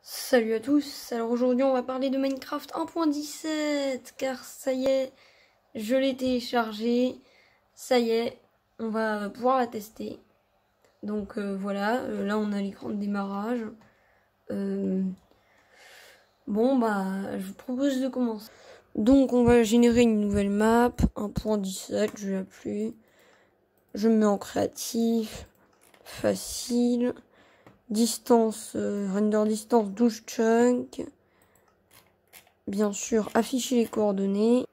Salut à tous, alors aujourd'hui on va parler de Minecraft 1.17 car ça y est, je l'ai téléchargé, ça y est, on va pouvoir la tester. Donc voilà, là on a l'écran de démarrage. Bon bah je vous propose de commencer. Donc on va générer une nouvelle map, 1.17, je vais l'appeler. Je me mets en créatif, facile. Distance, render distance 12 chunks. Bien sûr, afficher les coordonnées.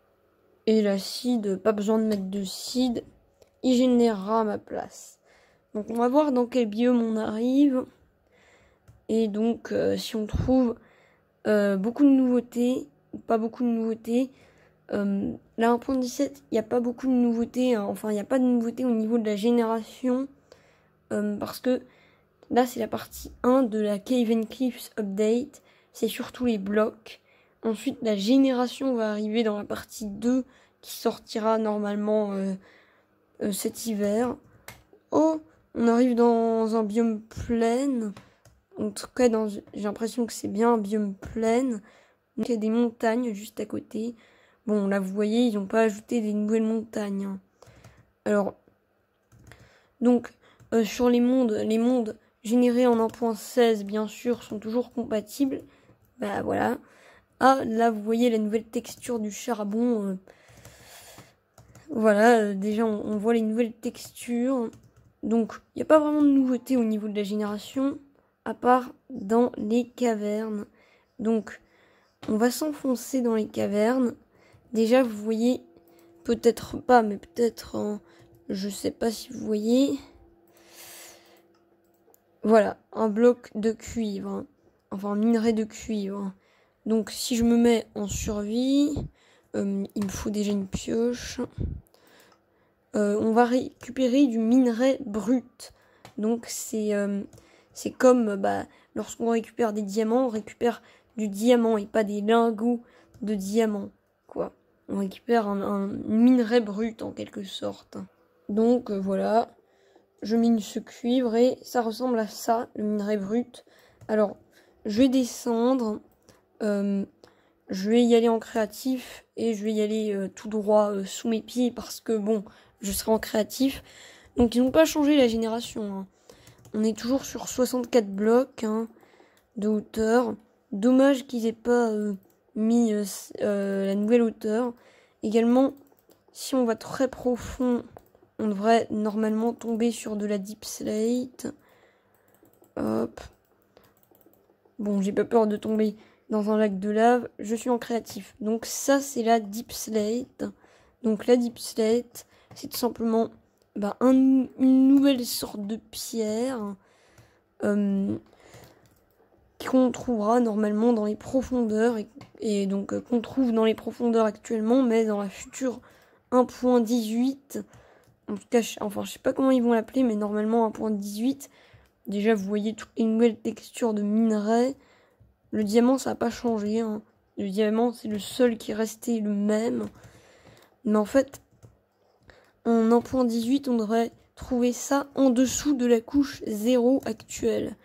Et la seed, pas besoin de mettre de seed. Il générera à ma place. Donc on va voir dans quel biome on arrive. Et donc si on trouve beaucoup de nouveautés, ou pas beaucoup de nouveautés. Là 1.17, il n'y a pas beaucoup de nouveautés. Hein. Enfin, il n'y a pas de nouveautés au niveau de la génération. Parce que là, c'est la partie 1 de la Cave and Cliffs Update. C'est surtout les blocs. Ensuite, la génération va arriver dans la partie 2 qui sortira normalement cet hiver. Oh, on arrive dans un biome plain. En tout cas, j'ai l'impression que c'est bien un biome plain. Donc, il y a des montagnes juste à côté. Bon, là, vous voyez, ils n'ont pas ajouté des nouvelles montagnes. Hein. Alors, donc, sur les mondes générés en 1.16, bien sûr, sont toujours compatibles. Bah voilà. Ah, là, vous voyez la nouvelle texture du charbon. Voilà, déjà, on voit les nouvelles textures. Donc, il n'y a pas vraiment de nouveauté au niveau de la génération, à part dans les cavernes. Donc, on va s'enfoncer dans les cavernes. Déjà, vous voyez, peut-être pas, mais peut-être, je sais pas si vous voyez. Voilà, un bloc de cuivre. Hein. Enfin, un minerai de cuivre. Donc, si je me mets en survie, il me faut déjà une pioche. On va récupérer du minerai brut. Donc, c'est comme lorsqu'on récupère des diamants, on récupère du diamant et pas des lingots de diamant. Quoi. On récupère un minerai brut en quelque sorte. Donc, voilà. Je mine ce cuivre et ça ressemble à ça, le minerai brut. Alors, je vais descendre. Je vais y aller en créatif et je vais y aller tout droit sous mes pieds parce que bon, je serai en créatif. Donc ils n'ont pas changé la génération. Hein. On est toujours sur 64 blocs hein, de hauteur. Dommage qu'ils aient pas mis la nouvelle hauteur. Également, si on va très profond, on devrait normalement tomber sur de la deep slate. Hop. Bon, j'ai pas peur de tomber dans un lac de lave, je suis en créatif. Donc ça, c'est la deep slate. Donc la deep slate, c'est tout simplement une nouvelle sorte de pierre qu'on trouvera normalement dans les profondeurs et donc qu'on trouve dans les profondeurs actuellement, mais dans la future 1.18. En tout cas, je sais pas comment ils vont l'appeler, mais normalement 1.18. Déjà, vous voyez toutes les nouvelles textures de minerais. Le diamant, ça n'a pas changé. Hein. Le diamant, c'est le seul qui est resté le même. Mais en fait, en 1.18, on devrait trouver ça en dessous de la couche 0 actuelle.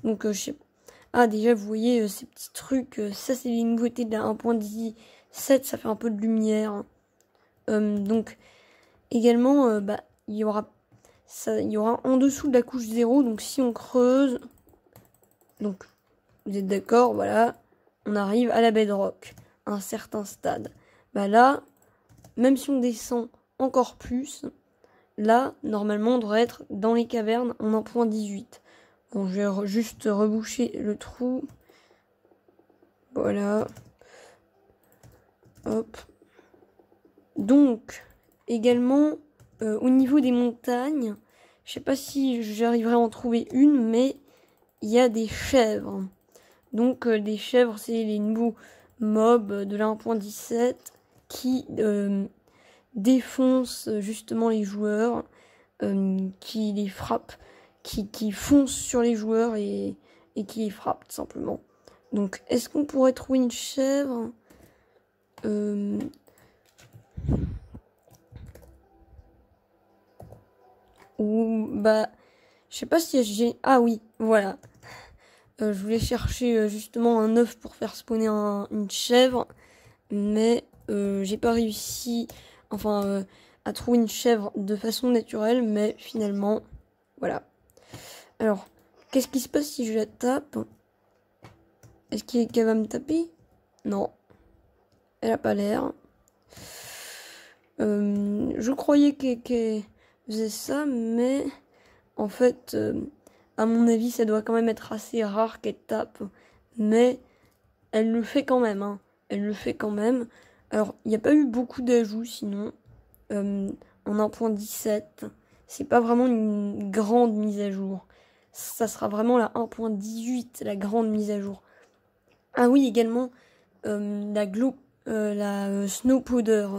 Donc, je sais pas. Ah, déjà, vous voyez ces petits trucs. Ça, c'est les nouveautés de la 1.17. Ça fait un peu de lumière. Donc, également, il y aura en dessous de la couche 0. Donc, si on creuse... Donc, vous êtes d'accord, voilà, on arrive à la bedrock, à un certain stade. Là, même si on descend encore plus, là, normalement, on devrait être dans les cavernes en 1.18. Bon, je vais juste reboucher le trou. Voilà. Hop. Donc, également, au niveau des montagnes, je sais pas si j'arriverai à en trouver une, mais il y a des chèvres. Donc les chèvres, c'est les nouveaux mobs de la 1.17 qui défoncent justement les joueurs, qui les frappent, qui foncent sur les joueurs et qui les frappent tout simplement. Donc est-ce qu'on pourrait trouver une chèvre ou je sais pas si j'ai... Ah oui, voilà. Je voulais chercher justement un œuf pour faire spawner une chèvre, mais j'ai pas réussi à trouver une chèvre de façon naturelle, mais finalement, voilà. Alors, qu'est-ce qui se passe si je la tape? Est-ce qu'elle va me taper? Non, elle a pas l'air. Je croyais qu'elle faisait ça, mais en fait, à mon avis, ça doit quand même être assez rare qu'elle tape. Mais elle le fait quand même, hein. Elle le fait quand même. Alors, il n'y a pas eu beaucoup d'ajouts sinon. En 1.17, c'est pas vraiment une grande mise à jour. Ça sera vraiment la 1.18, la grande mise à jour. Ah oui, également, la Snow Powder.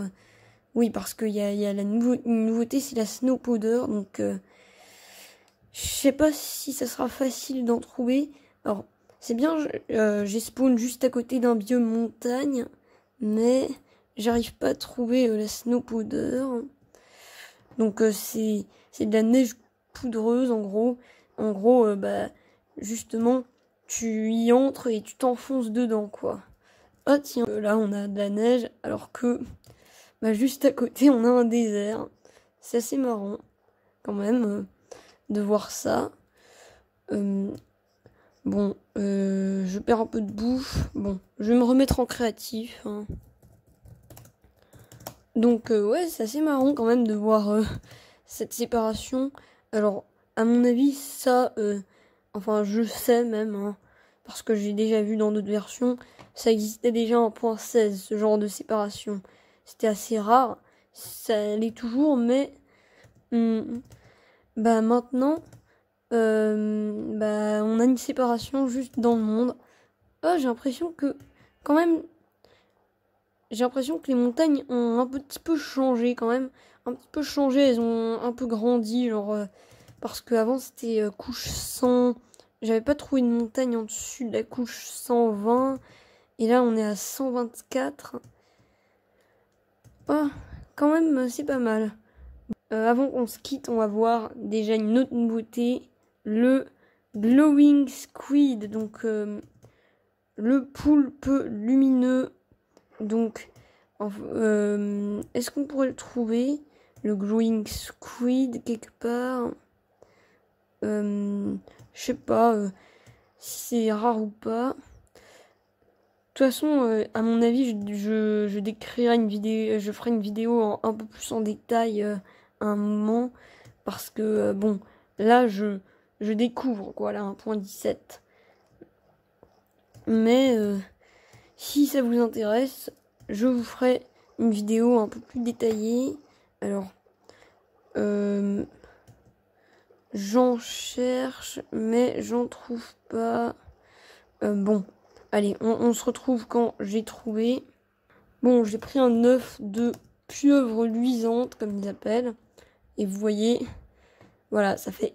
Oui, parce qu'il y a une nouveauté, c'est la Snow Powder. Donc, je sais pas si ça sera facile d'en trouver. Alors, c'est bien, j'ai spawn juste à côté d'un biome montagne, mais j'arrive pas à trouver la Snow Powder. Donc, c'est de la neige poudreuse, en gros. En gros, justement, tu y entres et tu t'enfonces dedans, quoi. Ah tiens, là on a de la neige, alors que juste à côté on a un désert. C'est assez marrant, quand même, de voir ça. Je perds un peu de bouffe. Bon, je vais me remettre en créatif, hein. Donc, ouais, c'est assez marrant quand même de voir cette séparation. Alors, à mon avis, ça, je sais même, hein, parce que j'ai déjà vu dans d'autres versions, ça existait déjà en 1.16, ce genre de séparation. C'était assez rare, ça l'est toujours, mais maintenant, on a une séparation juste dans le monde. Oh, j'ai l'impression que, quand même, les montagnes ont un petit peu changé quand même. Un petit peu changé, elles ont un peu grandi, genre, parce qu'avant c'était couche 100. J'avais pas trouvé une montagne en dessus de la couche 120. Et là on est à 124. Ah, quand même, c'est pas mal. Avant qu'on se quitte, on va voir déjà une autre nouveauté. Le Glowing Squid. Donc, le poulpe lumineux. Donc, est-ce qu'on pourrait le trouver, le Glowing Squid, quelque part? Je sais pas si c'est rare ou pas. De toute façon, à mon avis, je décrirai une vidéo, je ferai une vidéo un peu plus en détail à un moment, parce que là je découvre quoi, là 1.17. Mais si ça vous intéresse, je vous ferai une vidéo un peu plus détaillée. Alors, j'en cherche, mais j'en trouve pas. Allez, on se retrouve quand j'ai trouvé. Bon, j'ai pris un œuf de pieuvre luisante, comme ils appellent. Et vous voyez, voilà, ça fait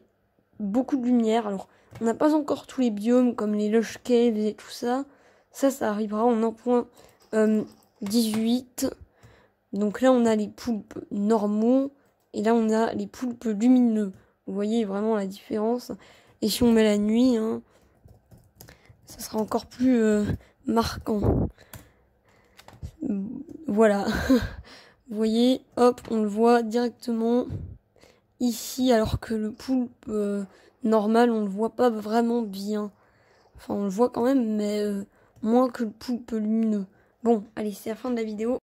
beaucoup de lumière. Alors, on n'a pas encore tous les biomes, comme les lush caves et tout ça. Ça arrivera en 1.18. Donc là, on a les poulpes normaux. Et là, on a les poulpes lumineux. Vous voyez vraiment la différence. Et si on met la nuit, hein, ça sera encore plus marquant. Voilà. Vous voyez, hop, on le voit directement ici, alors que le poulpe normal, on le voit pas vraiment bien. Enfin, on le voit quand même, mais moins que le poulpe lumineux. Bon, allez, c'est la fin de la vidéo.